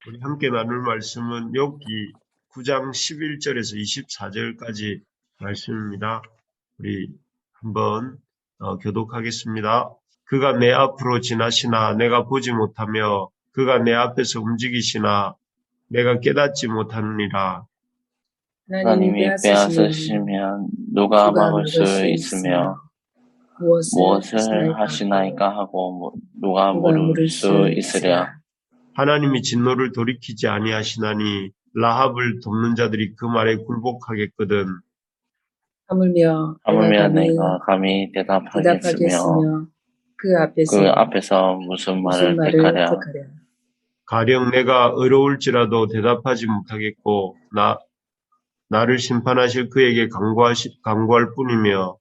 우리 함께 나눌 말씀은 욥기 9장 11절에서 24절까지 말씀입니다. 우리 한번 교독하겠습니다. 그가 내 앞으로 지나시나 내가 보지 못하며 그가 내 앞에서 움직이시나 내가 깨닫지 못하느니라. 하나님이 빼앗으시면 누가 막을 수 있으며 무엇을 하시나이까 하고 누가 물을 수 있으랴. 하나님이 진노를 돌이키지 아니하시나니 라합을 돕는 자들이 그 말에 굴복하겠거든. 하물며 내가 감히 대답하겠으며 그 앞에서 무슨 말을 택하랴. 가령 내가 어려울지라도 대답하지 못하겠고 나를 심판하실 그에게 간구할 뿐이며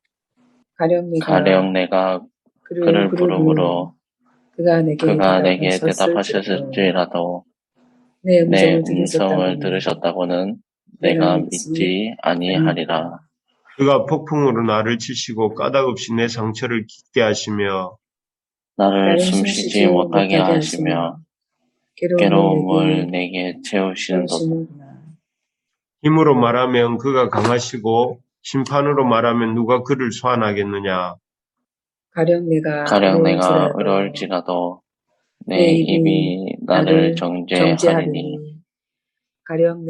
가령 내가 그를 부르므로 그가 내게 대답하셨을지라도 내 음성을 들으셨다고는 내가 믿지 아니하리라. 그가 폭풍으로 나를 치시고 까닭없이 내 상처를 깊게 하시며 나를 숨쉬지 못하게 하시며 괴로움을 내게 채우시는도다. 힘으로 말하면 그가 강하시고 심판으로 말하면 누가 그를 소환하겠느냐. 가령 내가 어려울지라도 내 입이 나를 정죄하리니 가령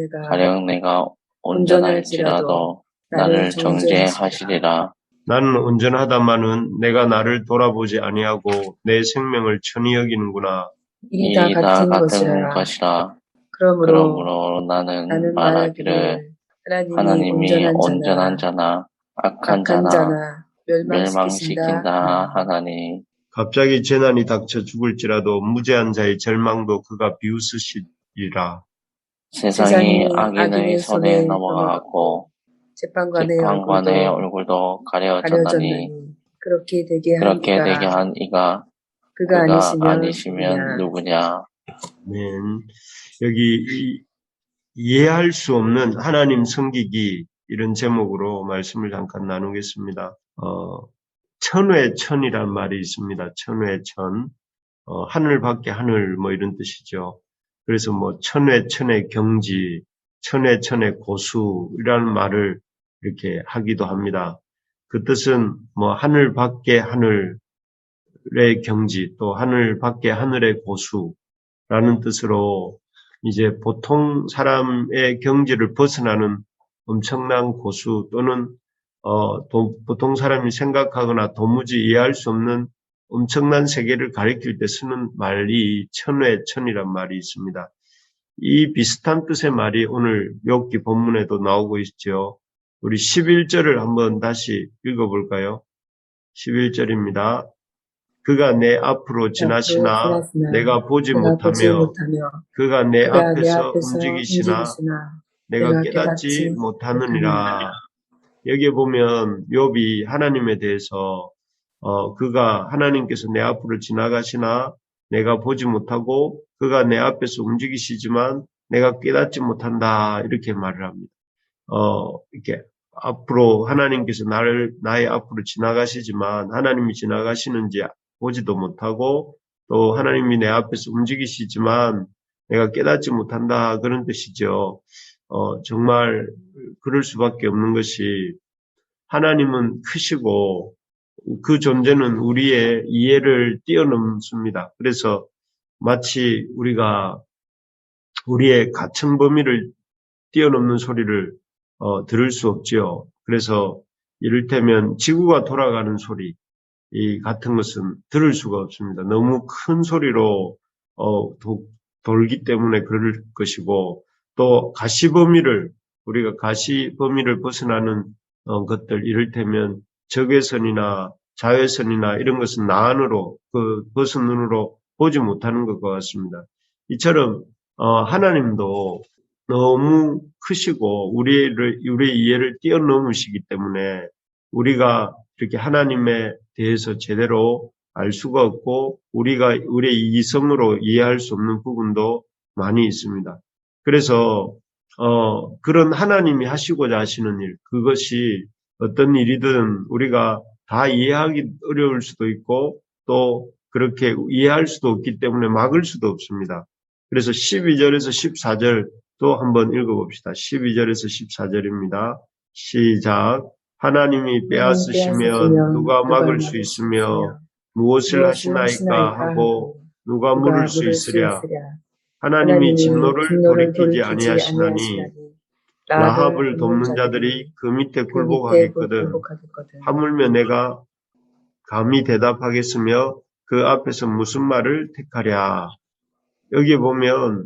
내가 온전할지라도 나를 정죄하시리라. 나는 온전하다마는 내가 나를 돌아보지 아니하고 내 생명을 천히 여기는구나. 이 다 같은 것이라. 그러므로 나는 말하기를 하나님이 온전한 자나 악한 자나 멸망시킨다 하나니. 갑자기 재난이 닥쳐 죽을지라도 무죄한 자의 절망도 그가 비웃으시리라. 세상이 악인의 손에 넘어가고 재판관의 얼굴도 가려졌나니 그렇게 되게 한 이가 그가 아니시면 누구냐. 여기 이해할 수 없는 하나님 섬기기 이런 제목으로 말씀을 잠깐 나누겠습니다. 천외천이란 말이 있습니다. 천외천. 하늘 밖에 하늘 뭐 이런 뜻이죠. 그래서 뭐 천외천의 경지, 천외천의 고수이라는 말을 이렇게 하기도 합니다. 그 뜻은 뭐 하늘 밖에 하늘의 경지, 또 하늘 밖에 하늘의 고수라는 뜻으로 이제 보통 사람의 경지를 벗어나는 엄청난 고수 또는 보통 사람이 생각하거나 도무지 이해할 수 없는 엄청난 세계를 가리킬 때 쓰는 말이 천외천이란 말이 있습니다. 이 비슷한 뜻의 말이 오늘 욥기 본문에도 나오고 있죠. 우리 11절을 한번 다시 읽어볼까요? 11절입니다. 그가 내 앞으로 지나시나 내가 보지 못하며 그가 내 앞에서 움직이시나 내가 깨닫지 못하느니라. 여기에 보면 욥이 하나님에 대해서 그가 하나님께서 내 앞으로 지나가시나 내가 보지 못하고 그가 내 앞에서 움직이시지만 내가 깨닫지 못한다 이렇게 말을 합니다. 이렇게 앞으로 하나님께서 나의 앞으로 지나가시지만 하나님이 지나가시는지 보지도 못하고 또 하나님이 내 앞에서 움직이시지만 내가 깨닫지 못한다 그런 뜻이죠. 정말 그럴 수밖에 없는 것이 하나님은 크시고 그 존재는 우리의 이해를 뛰어넘습니다. 그래서 마치 우리가 우리의 가청 범위를 뛰어넘는 소리를 들을 수 없지요. 그래서 이를테면 지구가 돌아가는 소리 이 같은 것은 들을 수가 없습니다. 너무 큰 소리로 돌기 때문에 그럴 것이고 또 우리가 가시 범위를 벗어나는 것들 이를테면 적외선이나 자외선이나 이런 것은 나안으로 벗은 눈으로 보지 못하는 것과 같습니다. 이처럼 하나님도 너무 크시고 우리의 이해를 뛰어넘으시기 때문에 우리가 이렇게 하나님에 대해서 제대로 알 수가 없고 우리의 이성으로 이해할 수 없는 부분도 많이 있습니다. 그래서 그런 하나님이 하시고자 하시는 일, 그것이 어떤 일이든 우리가 다 이해하기 어려울 수도 있고 또 그렇게 이해할 수도 없기 때문에 막을 수도 없습니다. 그래서 12절에서 14절 또 한번 읽어봅시다. 12절에서 14절입니다. 시작. 하나님이 빼앗으시면 누가 막을 수 있으며 무엇을 하시나이까 하고 누가 물을 수 있으랴. 하나님이 진노를 돌이키지 아니하시나니 라합을 돕는 자들이 그 밑에 굴복하겠거든. 하물며 내가 감히 대답하겠으며 그 앞에서 무슨 말을 택하랴. 여기 보면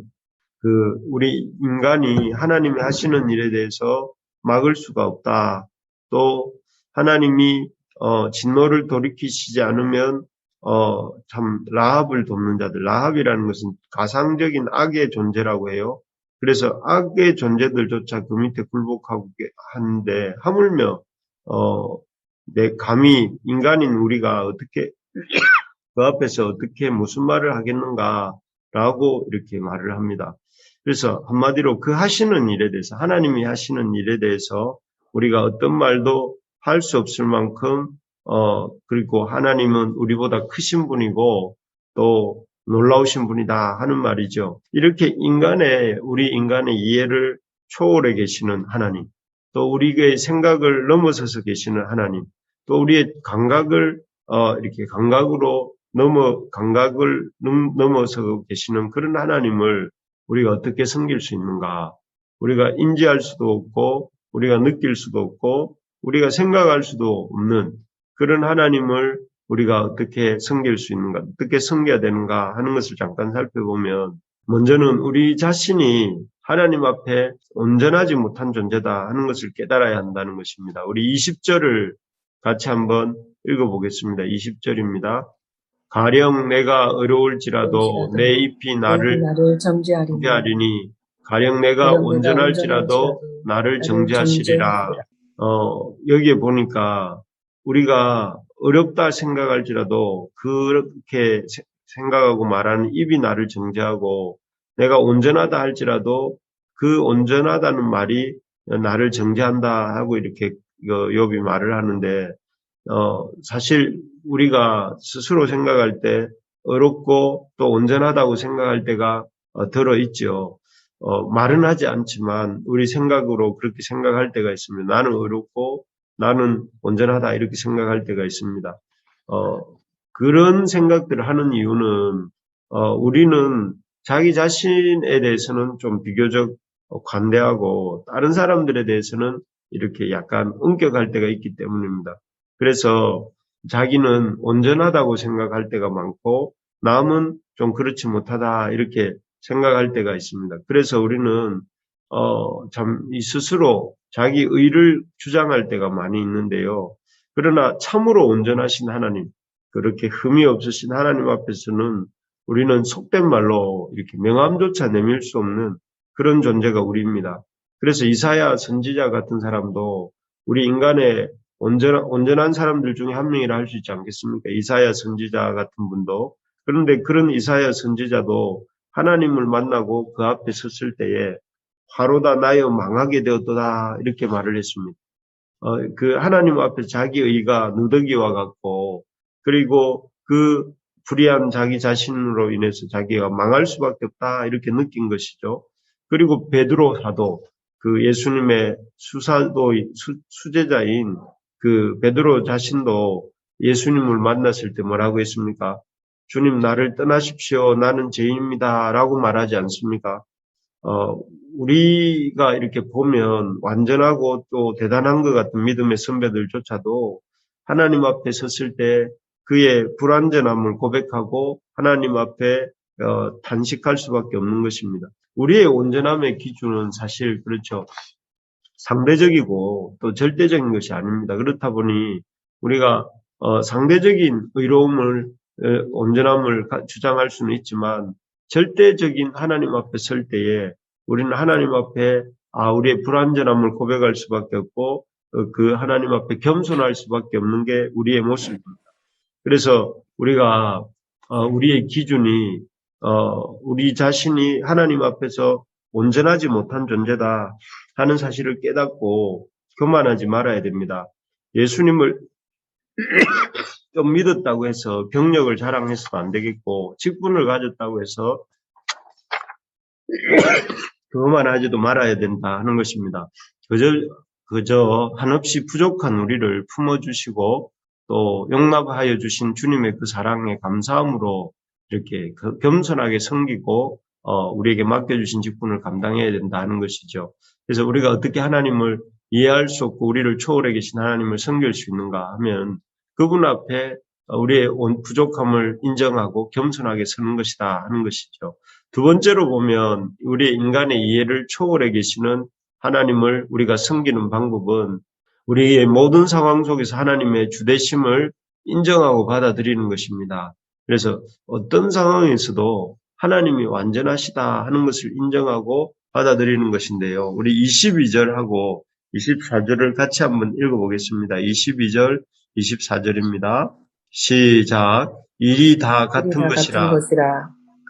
우리 인간이 하나님이 하시는 일에 대해서 막을 수가 없다. 또 하나님이 진노를 돌이키시지 않으면 참 라합을 돕는 자들, 라합이라는 것은 가상적인 악의 존재라고 해요. 그래서 악의 존재들조차 그 밑에 굴복하고 하는데 하물며 감히 인간인 우리가 어떻게 그 앞에서 어떻게 무슨 말을 하겠는가라고 이렇게 말을 합니다. 그래서 한마디로 그 하시는 일에 대해서 하나님이 하시는 일에 대해서 우리가 어떤 말도 할 수 없을 만큼 그리고 하나님은 우리보다 크신 분이고 또 놀라우신 분이다 하는 말이죠. 이렇게 우리 인간의 이해를 초월해 계시는 하나님, 또 우리의 생각을 넘어서서 계시는 하나님, 또 우리의 감각을 이렇게 감각을 넘어서 계시는 그런 하나님을 우리가 어떻게 섬길 수 있는가? 우리가 인지할 수도 없고, 우리가 느낄 수도 없고, 우리가 생각할 수도 없는 그런 하나님을 우리가 어떻게 섬길 수 있는가? 어떻게 섬겨야 되는가 하는 것을 잠깐 살펴보면, 먼저는 우리 자신이 하나님 앞에 온전하지 못한 존재다 하는 것을 깨달아야 한다는 것입니다. 우리 20절을 같이 한번 읽어보겠습니다. 20절입니다. 가령 내가 어려울지라도 내 입이 나를 정죄하리니 가령 내가 온전할지라도 나를 정죄하시리라. 여기에 보니까 우리가 어렵다 생각할지라도 그렇게 생각하고 말하는 입이 나를 정죄하고 내가 온전하다 할지라도 그 온전하다는 말이 나를 정죄한다 하고 이렇게 욥이 말을 하는데 사실 우리가 스스로 생각할 때 어렵고 또 온전하다고 생각할 때가 들어있죠. 말은 하지 않지만 우리 생각으로 그렇게 생각할 때가 있습니다. 나는 어렵고 나는 온전하다 이렇게 생각할 때가 있습니다. 그런 생각들을 하는 이유는 우리는 자기 자신에 대해서는 좀 비교적 관대하고 다른 사람들에 대해서는 이렇게 약간 엄격할 때가 있기 때문입니다. 그래서 자기는 온전하다고 생각할 때가 많고 남은 좀 그렇지 못하다 이렇게 생각할 때가 있습니다. 그래서 우리는 참 스스로 자기 의를 주장할 때가 많이 있는데요. 그러나 참으로 온전하신 하나님, 그렇게 흠이 없으신 하나님 앞에서는 우리는 속된 말로 이렇게 명함조차 내밀 수 없는 그런 존재가 우리입니다. 그래서 이사야 선지자 같은 사람도 우리 인간의 온전한 사람들 중에 한 명이라 할 수 있지 않겠습니까? 이사야 선지자 같은 분도. 그런데 그런 이사야 선지자도 하나님을 만나고 그 앞에 섰을 때에 화로다 나여 망하게 되었도다 이렇게 말을 했습니다. 그 하나님 앞에 자기 의가 누더기와 같고 그리고 그 불의한 자기 자신으로 인해서 자기가 망할 수밖에 없다 이렇게 느낀 것이죠. 그리고 베드로 사도 그 예수님의 수제자인 그 베드로 자신도 예수님을 만났을 때 뭐라고 했습니까? 주님 나를 떠나십시오. 나는 죄인입니다. 라고 말하지 않습니까? 우리가 이렇게 보면 완전하고 또 대단한 것 같은 믿음의 선배들조차도 하나님 앞에 섰을 때 그의 불완전함을 고백하고 하나님 앞에 단식할 수밖에 없는 것입니다. 우리의 온전함의 기준은 사실 그렇죠. 상대적이고 또 절대적인 것이 아닙니다. 그렇다 보니 우리가 상대적인 의로움을 온전함을 주장할 수는 있지만 절대적인 하나님 앞에 설 때에 우리는 하나님 앞에 우리의 불완전함을 고백할 수밖에 없고 그 하나님 앞에 겸손할 수밖에 없는 게 우리의 모습입니다. 그래서 우리가 우리의 기준이 우리 자신이 하나님 앞에서 온전하지 못한 존재다 하는 사실을 깨닫고 교만하지 말아야 됩니다. 예수님을 좀 믿었다고 해서 경력을 자랑해서도 안 되겠고 직분을 가졌다고 해서 그것만 하지도 말아야 된다 하는 것입니다. 그저 한없이 부족한 우리를 품어주시고 또 용납하여 주신 주님의 그 사랑에 감사함으로 이렇게 겸손하게 섬기고 우리에게 맡겨주신 직분을 감당해야 된다 하는 것이죠. 그래서 우리가 어떻게 하나님을 이해할 수 없고 우리를 초월해 계신 하나님을 섬길 수 있는가 하면 그분 앞에 우리의 부족함을 인정하고 겸손하게 서는 것이다 하는 것이죠. 두 번째로 보면 우리 인간의 이해를 초월해 계시는 하나님을 우리가 섬기는 방법은 우리의 모든 상황 속에서 하나님의 주되심을 인정하고 받아들이는 것입니다. 그래서 어떤 상황에서도 하나님이 완전하시다 하는 것을 인정하고 받아들이는 것인데요. 우리 22절하고 24절을 같이 한번 읽어보겠습니다. 22절, 24절입니다. 시작. 일이 다 같은 것이라.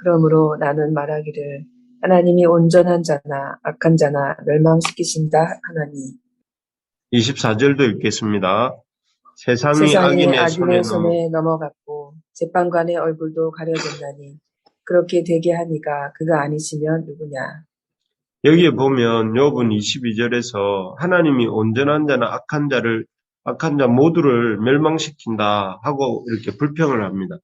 그러므로 나는 말하기를 하나님이 온전한 자나 악한 자나 멸망시키신다 하나니. 24절도 읽겠습니다. 세상이 악인의 손에 넘어갔고 재판관의 얼굴도 가려졌나니 그렇게 되게 하니가 그가 아니시면 누구냐. 여기에 보면 욥은 22절에서 하나님이 온전한 자나 악한 자 모두를 멸망시킨다 하고 이렇게 불평을 합니다.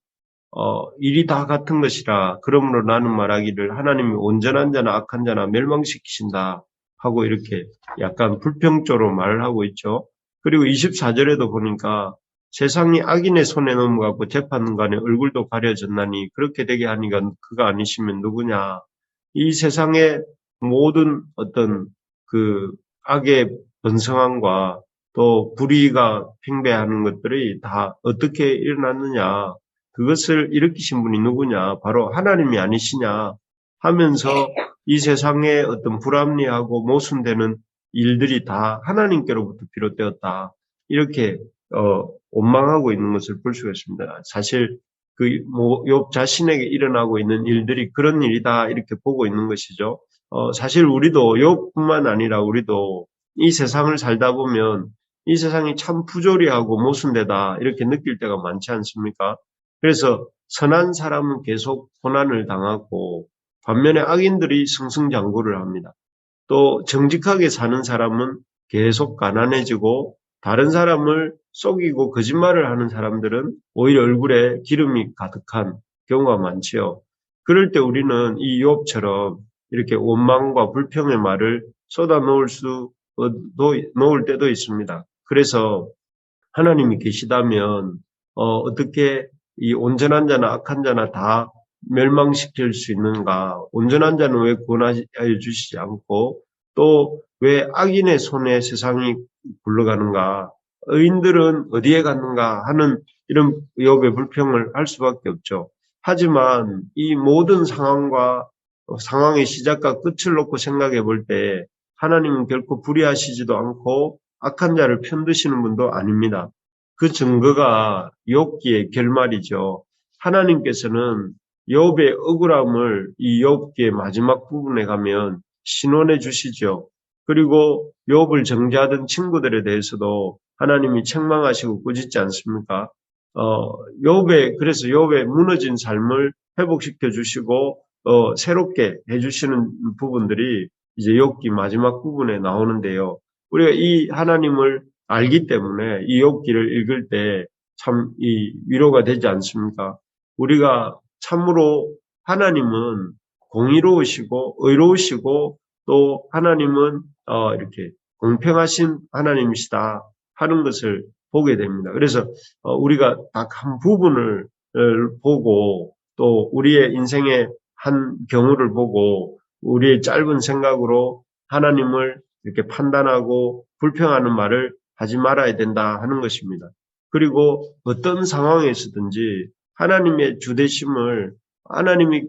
일이 다 같은 것이라 그러므로 나는 말하기를 하나님이 온전한 자나 악한 자나 멸망시키신다 하고 이렇게 약간 불평조로 말을 하고 있죠. 그리고 24절에도 보니까 세상이 악인의 손에 넘어가고 재판관의 얼굴도 가려졌나니 그렇게 되게 하니까 그가 아니시면 누구냐. 이 세상의 모든 어떤 그 악의 번성함과 또 불의가 팽배하는 것들이 다 어떻게 일어났느냐. 그것을 일으키신 분이 누구냐? 바로 하나님이 아니시냐? 하면서 이 세상의 어떤 불합리하고 모순되는 일들이 다 하나님께로부터 비롯되었다. 이렇게 원망하고 있는 것을 볼 수가 있습니다. 사실 욥 자신에게 일어나고 있는 일들이 그런 일이다 이렇게 보고 있는 것이죠. 사실 우리도 욥뿐만 아니라 우리도 이 세상을 살다 보면 이 세상이 참 부조리하고 모순되다 이렇게 느낄 때가 많지 않습니까? 그래서 선한 사람은 계속 고난을 당하고 반면에 악인들이 승승장구를 합니다. 또 정직하게 사는 사람은 계속 가난해지고 다른 사람을 속이고 거짓말을 하는 사람들은 오히려 얼굴에 기름이 가득한 경우가 많지요. 그럴 때 우리는 이 욥처럼 이렇게 원망과 불평의 말을 놓을 때도 있습니다. 그래서 하나님이 계시다면 어떻게 이 온전한 자나 악한 자나 다 멸망시킬 수 있는가? 온전한 자는 왜 구원하여 주시지 않고 또 왜 악인의 손에 세상이 굴러가는가? 의인들은 어디에 갔는가 하는 이런 욥의 불평을 할 수밖에 없죠. 하지만 이 모든 상황의 시작과 끝을 놓고 생각해 볼 때 하나님은 결코 불의하시지도 않고 악한 자를 편드시는 분도 아닙니다. 그 증거가 욥기의 결말이죠. 하나님께서는 욥의 억울함을 이 욥기의 마지막 부분에 가면 신원해 주시죠. 그리고 욥을 정죄하던 친구들에 대해서도 하나님이 책망하시고 꾸짖지 않습니까? 그래서 욥의 무너진 삶을 회복시켜 주시고 새롭게 해주시는 부분들이 이제 욥기 마지막 부분에 나오는데요. 우리가 이 하나님을 알기 때문에 이 욥기를 읽을 때 참 이 위로가 되지 않습니까? 우리가 참으로 하나님은 공의로우시고 의로우시고 또 하나님은 이렇게 공평하신 하나님이시다 하는 것을 보게 됩니다. 그래서 우리가 딱 한 부분을 보고 또 우리의 인생의 한 경우를 보고 우리의 짧은 생각으로 하나님을 이렇게 판단하고 불평하는 말을 하지 말아야 된다 하는 것입니다. 그리고 어떤 상황에서든지 하나님의 주되심을 하나님이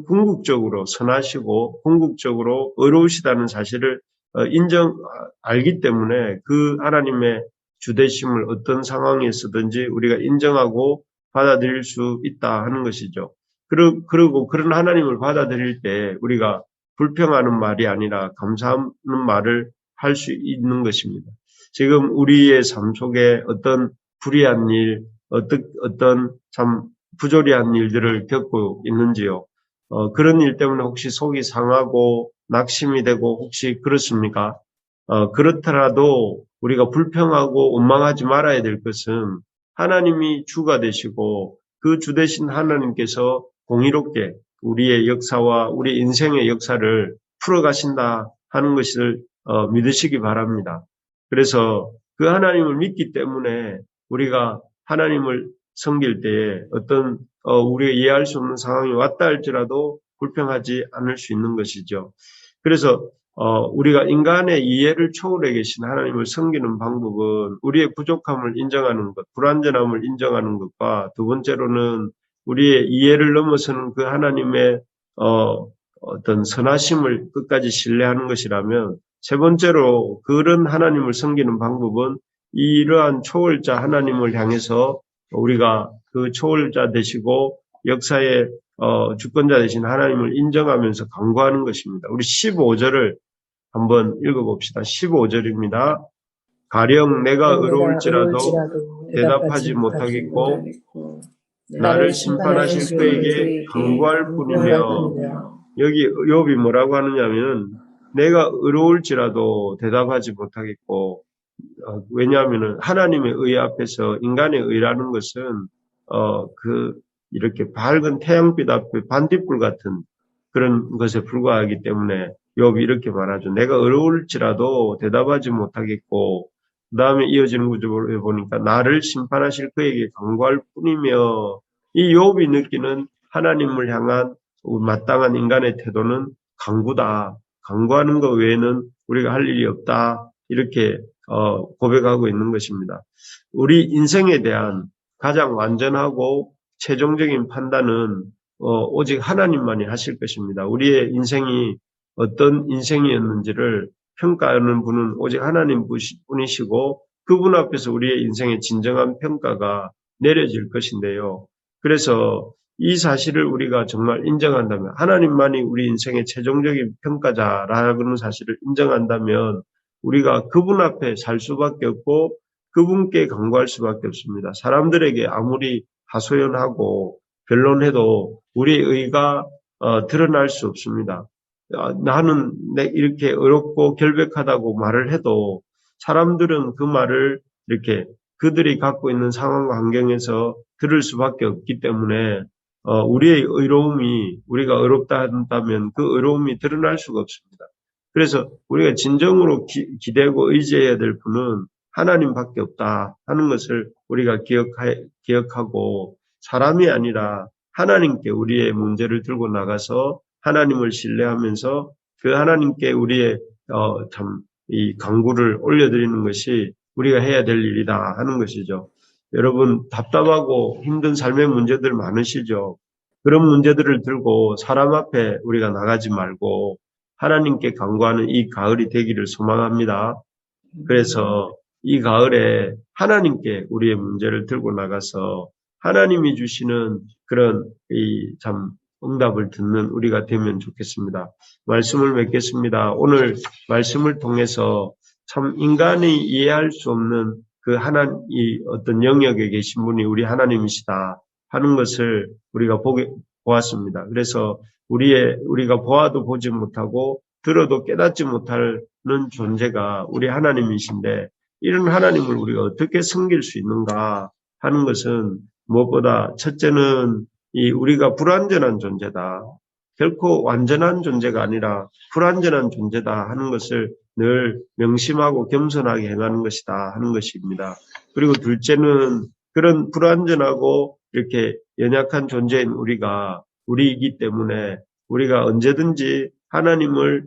궁극적으로 선하시고 궁극적으로 의로우시다는 사실을 알기 때문에 그 하나님의 주되심을 어떤 상황에서든지 우리가 인정하고 받아들일 수 있다 하는 것이죠. 그리고 그런 하나님을 받아들일 때 우리가 불평하는 말이 아니라 감사하는 말을 할 수 있는 것입니다. 지금 우리의 삶 속에 어떤 불의한 일, 어떤 참 부조리한 일들을 겪고 있는지요. 그런 일 때문에 혹시 속이 상하고 낙심이 되고 혹시 그렇습니까? 그렇더라도 우리가 불평하고 원망하지 말아야 될 것은 하나님이 주가 되시고 그 주 되신 하나님께서 공의롭게 우리의 역사와 우리 인생의 역사를 풀어가신다 하는 것을 믿으시기 바랍니다. 그래서 그 하나님을 믿기 때문에 우리가 하나님을 섬길 때에 어떤 우리가 이해할 수 없는 상황이 왔다 할지라도 불평하지 않을 수 있는 것이죠. 그래서 우리가 인간의 이해를 초월해 계신 하나님을 섬기는 방법은 우리의 부족함을 인정하는 것, 불완전함을 인정하는 것과 두 번째로는 우리의 이해를 넘어서는 그 하나님의 어떤 선하심을 끝까지 신뢰하는 것이라면 세 번째로 그런 하나님을 섬기는 방법은 이러한 초월자 하나님을 향해서 우리가 그 초월자 되시고 역사의 주권자 되신 하나님을 인정하면서 간구하는 것입니다. 우리 15절을 한번 읽어봅시다. 15절입니다. 가령 내가 의로울지라도 대답하지 못하겠고 나를 심판하실 그에게 간구할 뿐이며 여기 욥이 뭐라고 하느냐면 내가 의로울지라도 대답하지 못하겠고 왜냐하면 하나님의 의 앞에서 인간의 의라는 것은 이렇게 밝은 태양빛 앞에 반딧불 같은 그런 것에 불과하기 때문에 욥이 이렇게 말하죠. 내가 의로울지라도 대답하지 못하겠고 그 다음에 이어지는 구절을 보니까 나를 심판하실 그에게 간구할 뿐이며 이 욥이 느끼는 하나님을 향한 마땅한 인간의 태도는 간구다. 간구하는 것 외에는 우리가 할 일이 없다. 이렇게 고백하고 있는 것입니다. 우리 인생에 대한 가장 완전하고 최종적인 판단은 오직 하나님만이 하실 것입니다. 우리의 인생이 어떤 인생이었는지를 평가하는 분은 오직 하나님 분이시고 그분 앞에서 우리의 인생의 진정한 평가가 내려질 것인데요. 그래서 이 사실을 우리가 정말 인정한다면 하나님만이 우리 인생의 최종적인 평가자라는 사실을 인정한다면 우리가 그분 앞에 살 수밖에 없고 그분께 간구할 수밖에 없습니다. 사람들에게 아무리 하소연하고 변론해도 우리의 의가 드러날 수 없습니다. 나는 이렇게 어렵고 결백하다고 말을 해도 사람들은 그 말을 이렇게 그들이 갖고 있는 상황과 환경에서 들을 수밖에 없기 때문에 우리의 의로움이 우리가 어렵다 한다면 그 의로움이 드러날 수가 없습니다. 그래서 우리가 진정으로 기대고 의지해야 될 분은 하나님밖에 없다 하는 것을 우리가 기억하고 사람이 아니라 하나님께 우리의 문제를 들고 나가서 하나님을 신뢰하면서 그 하나님께 우리의 이 간구를 올려드리는 것이 우리가 해야 될 일이다 하는 것이죠. 여러분 답답하고 힘든 삶의 문제들 많으시죠. 그런 문제들을 들고 사람 앞에 우리가 나가지 말고 하나님께 간구하는 이 가을이 되기를 소망합니다. 그래서 이 가을에 하나님께 우리의 문제를 들고 나가서 하나님이 주시는 그런 응답을 듣는 우리가 되면 좋겠습니다. 말씀을 맺겠습니다. 오늘 말씀을 통해서 참 인간이 이해할 수 없는 그 이 어떤 영역에 계신 분이 우리 하나님이시다 하는 것을 우리가 보았습니다. 그래서 우리가 보아도 보지 못하고 들어도 깨닫지 못하는 존재가 우리 하나님이신데 이런 하나님을 우리가 어떻게 섬길 수 있는가 하는 것은 무엇보다 첫째는 우리가 불완전한 존재다. 결코 완전한 존재가 아니라 불완전한 존재다 하는 것을 늘 명심하고 겸손하게 행하는 것이다 하는 것입니다. 그리고 둘째는 그런 불완전하고 이렇게 연약한 존재인 우리이기 때문에 우리가 언제든지 하나님을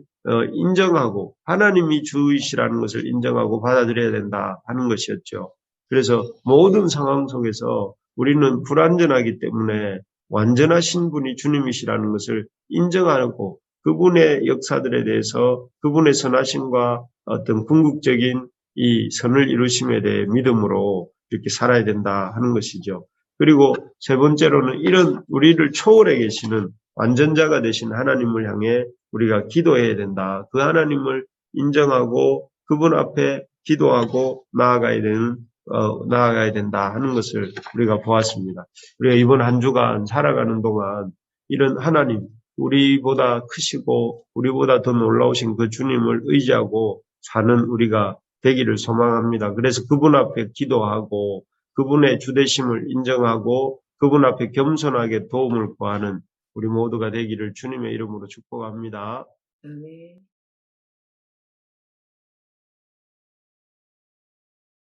인정하고 하나님이 주이시라는 것을 인정하고 받아들여야 된다 하는 것이었죠. 그래서 모든 상황 속에서 우리는 불완전하기 때문에 완전하신 분이 주님이시라는 것을 인정하고 그분의 역사들에 대해서 그분의 선하심과 어떤 궁극적인 이 선을 이루심에 대해 믿음으로 이렇게 살아야 된다 하는 것이죠. 그리고 세 번째로는 이런 우리를 초월해 계시는 완전자가 되신 하나님을 향해 우리가 기도해야 된다. 그 하나님을 인정하고 그분 앞에 기도하고 나아가야 된다 하는 것을 우리가 보았습니다. 우리가 이번 한 주간 살아가는 동안 이런 하나님, 우리보다 크시고 우리보다 더 놀라우신 그 주님을 의지하고 사는 우리가 되기를 소망합니다. 그래서 그분 앞에 기도하고 그분의 주되심을 인정하고 그분 앞에 겸손하게 도움을 구하는 우리 모두가 되기를 주님의 이름으로 축복합니다. 아멘.